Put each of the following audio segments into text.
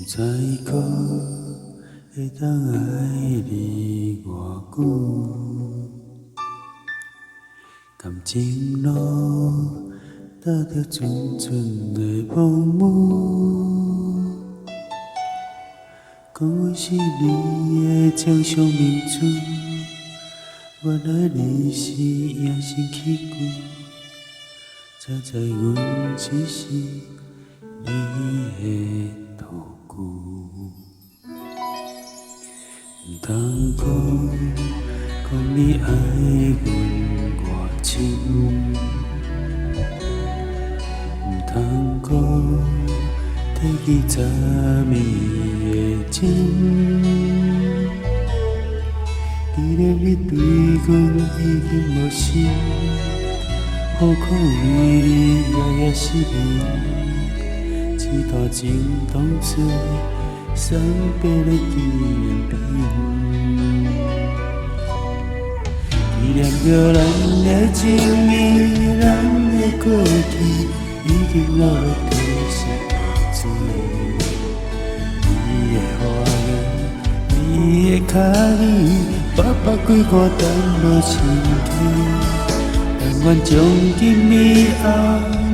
知可会当爱你偌久，感情路踏着纯纯的风雨，讲阮是你的掌上明珠，原来你是野生器具，才知阮只是你的道具。唔通讲你爱阮偌深，唔通讲提起昨暝的情。既然你对阮已经无心，何苦为你夜夜失眠？一段情当作送别的纪念品，纪念着咱的情谊，咱的过去已经落入地心水。你的花言，你的脚语，百百几个等无清气。但愿从今以后，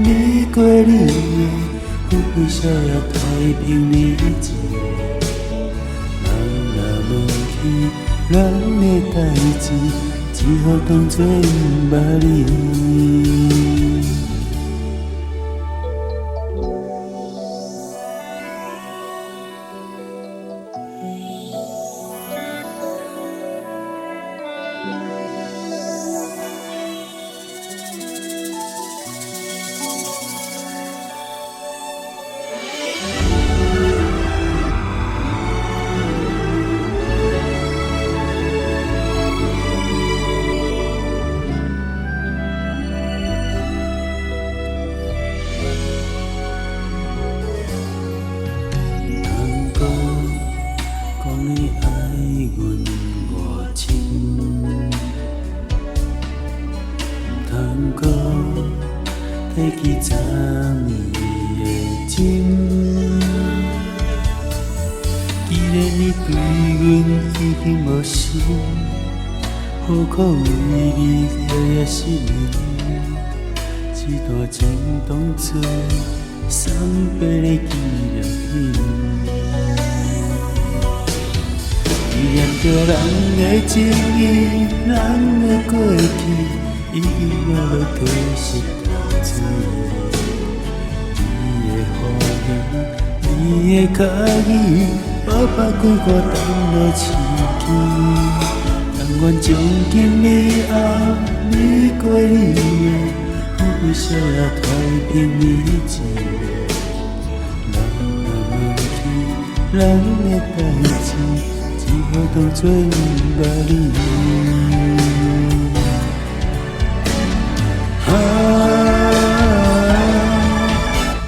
你过你的。富贵逍遥太平日子，人若忘记咱的代志，只好当作不捌你。你爱阮偌深，唔通讲提起昨暝的情。既然你对阮已经无心，何苦为你夜夜失眠？一段情当作送别的纪念品。纪念着咱的情谊，咱的过去已经落入地心淡水。你的花言，你的脚语，百百几个等落清气。但愿从今以后，你过你的富贵逍遥太平日子。人若忘记咱的代志，只好当作不捌你。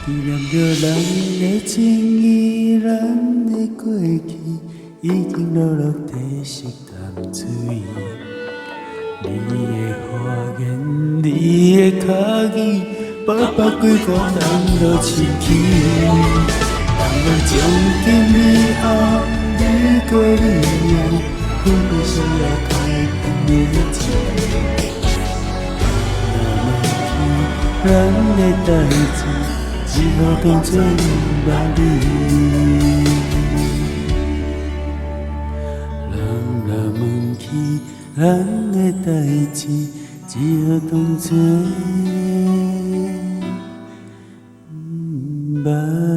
纪念着咱的情谊，咱的过去已经落入地心淡水。你的花言，你的脚语，百百几个人落清气。但愿从今以后，你过你的富贵逍遥太平日子。若忘记咱的代志，只好当作不捌你。人若忘记咱的代志，只好当作不捌。